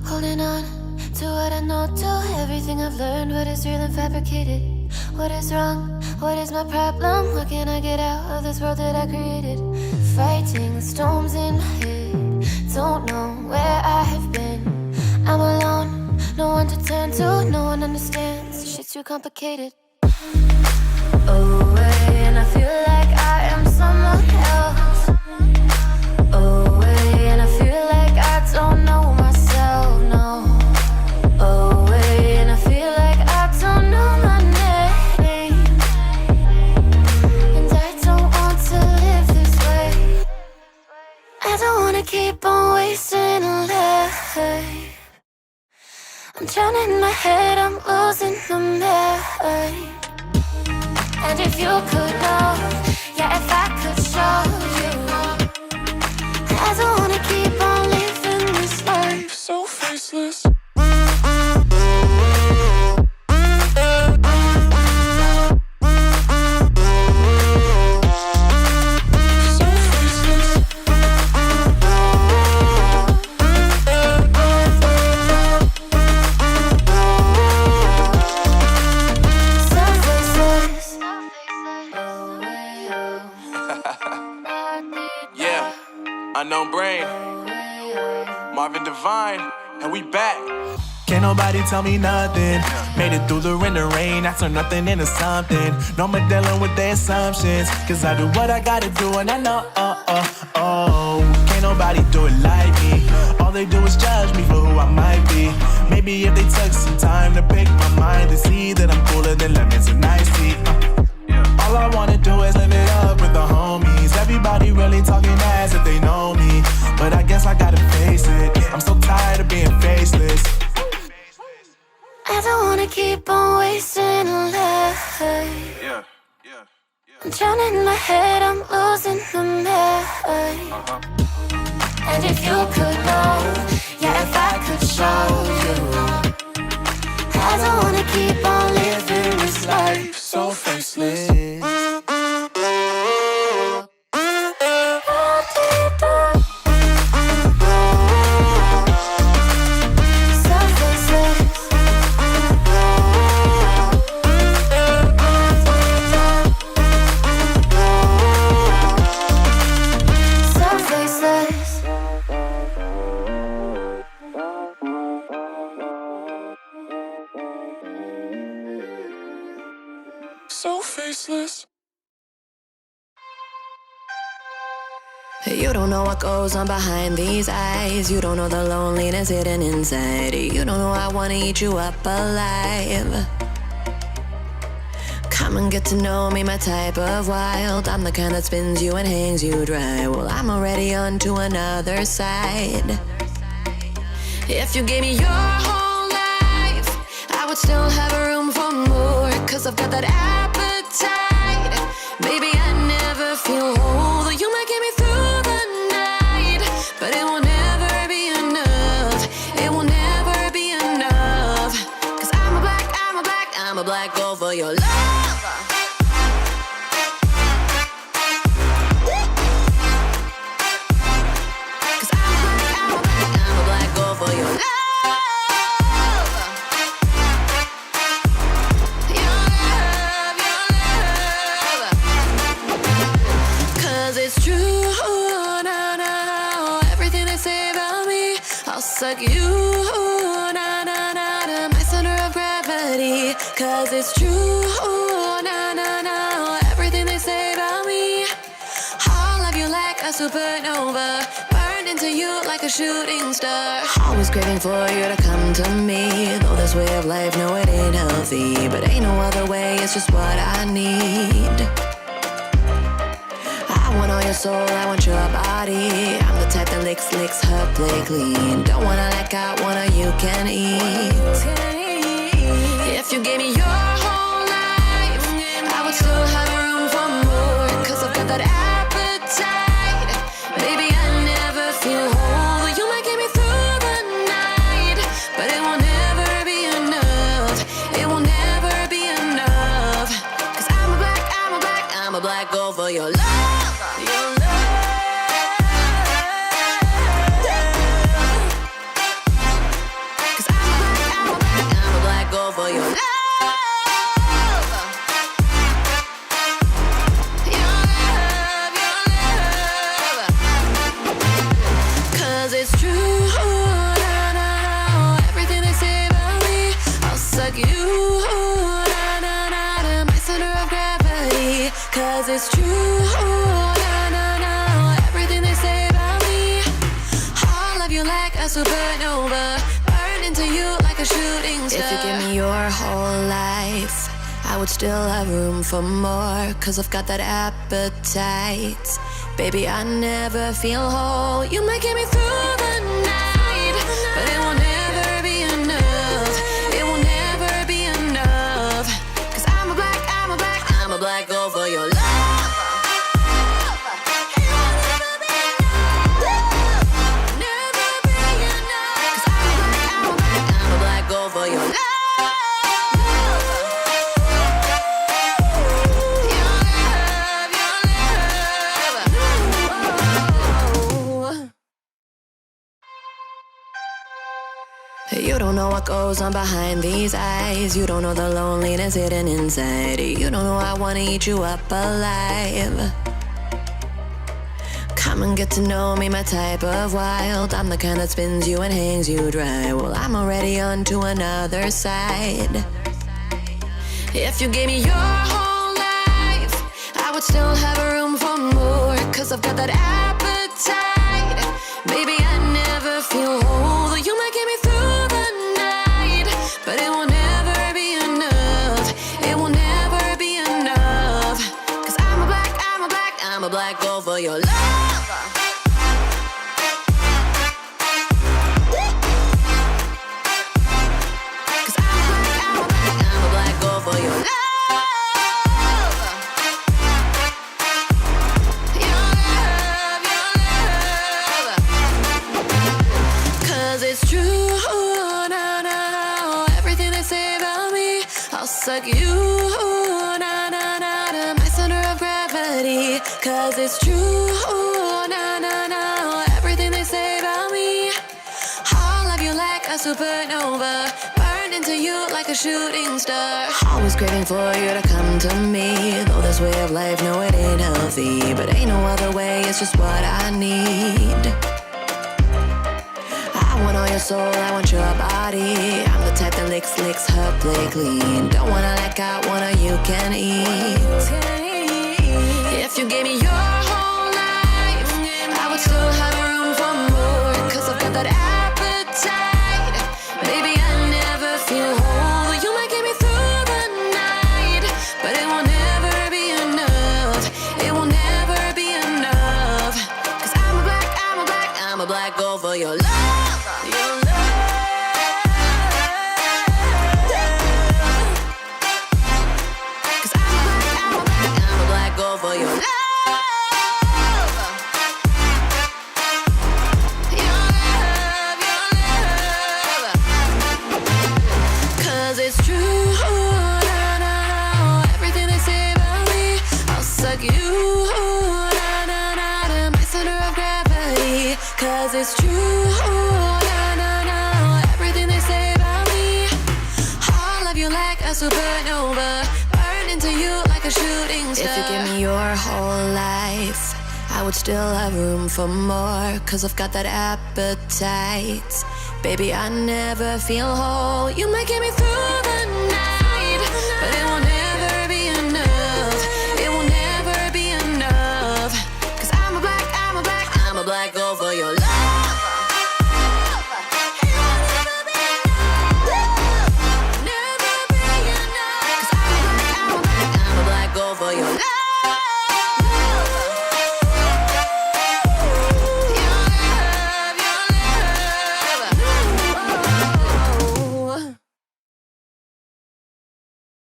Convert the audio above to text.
Holding on to what I know, to everything I've learned. What is real and fabricated? What is wrong? What is my problem? What can I get out of this world that I created? Fighting the storms in my head. Don't know where I have been. I'm alone, no one to turn to. No one understands, shit's too complicated. Away, and I feel like I am someone else. Away, and I feel like I don't know myself, no. Away, and I feel like I don't know my name. And I don't want to live this way. I don't wanna keep on wasting a life. I'm drowning in my head, I'm losing my mind. And if you could know, yeah, if I could show you, I don't wanna keep on living this life so faceless. Unknown Brain, Marvin Divine, and we back. Can't nobody tell me nothing. Made it through the rain and rain, I turn nothing into something. No more dealing with their assumptions, cause I do what I gotta do and I know, can't nobody do it like me. All they do is judge me for who I might be. Maybe if they took some time to pick my mind, they see that I'm cooler than lemons and iced tea. All I wanna do is live it up with the homies. Everybody really talking as if they know me, but I guess I gotta face it. I'm so tired of being faceless. I don't wanna keep on wasting a life. I'm drowning in my head, I'm losing my mind. And if you could know, yeah, if I could show you, I don't wanna keep on living this life so faceless. So faceless. You don't know what goes on behind these eyes. You don't know the loneliness hidden inside. You don't know I wanna eat you up alive. Come and get to know me, my type of wild. I'm the kind that spins you and hangs you dry. Well, I'm already on to another side. If you gave me your whole life, I would still have room for more, cause I've got that appetite. Baby, I never feel whole, though you might get me through the night, but it will never be enough. It will never be enough. Cause I'm a black girl for your love. Cause I'm a black girl for your love. Suck you, na na na na, my center of gravity. Cause it's true, na na na, everything they say about me. I'll love you like a supernova, burned into you like a shooting star. Always craving for you to come to me. Though this way of life, no, it ain't healthy, but ain't no other way, it's just what I need. I want all your soul, I want your body. I'm the type that licks her play clean. Don't wanna like I wanna, you can eat. If you gave me your whole life, I would still have room for more, cause I've got that appetite. Baby, I never feel whole, you might get me through the night, but it will never be enough. It will never be enough. Cause I'm a black girl for your love. it's true. Na, na, na. Everything they say about me, I'll suck you. Na, na, na, na. My center of gravity. Cause it's true. Na, na, na. Everything they say about me, I'll love you like a supernova, burn into you like a shooting star. If you give me your whole life, I would still have room for more. Cause I've got that appetite. Baby, I never feel whole. You might get me through the night, but it will never be enough. It will never be enough. Cause I'm a black girl for your love. Never be enough. Cause I'm a black girl for your love. You don't know what goes on behind these eyes. You don't know the loneliness hidden inside. You don't know I wanna eat you up alive. Come and get to know me, my type of wild. I'm the kind that spins you and hangs you dry. Well, I'm already on to another side. If you gave me your whole life, I would still have room for more. Cause I've got that appetite. Baby, I never feel whole. You might get me through the night, but it will never be enough. It will never be enough. Cause I'm a black girl for your love. Cause I'm a black girl for your love. It's true, na, na, na. Everything they say about me, I'll suck you, na, na, na, na. My center of gravity. Cause it's true, na, na, na. Everything they say about me, I'll love you like a supernova, burned into you like a shooting star. Always craving for you to come to me. Though this way of life, no, it ain't healthy, but ain't no other way, it's just what I need. I want all your soul, I want your body. I'm the type that licks her plate clean. Don't wanna let out, wanna you can eat. If you gave me your whole life, I would still have room for more. Cause I've got that appetite. Baby, I never feel whole. You might get me through the night, but it will never be enough. It will never be enough. Cause I'm a black girl for your love. For your love, your love. Cause it's true, na, na, na. Everything they say about me, I'll suck you, na, na, na, na. My center of gravity. Cause it's true, na, na, na. Everything they say about me, I'll love you like a supernova, burn into you like a shooting star. If you give me your whole life, I would still have room for more. Cause I've got that appetite. Baby, I never feel whole. You might get me through the night, but it won't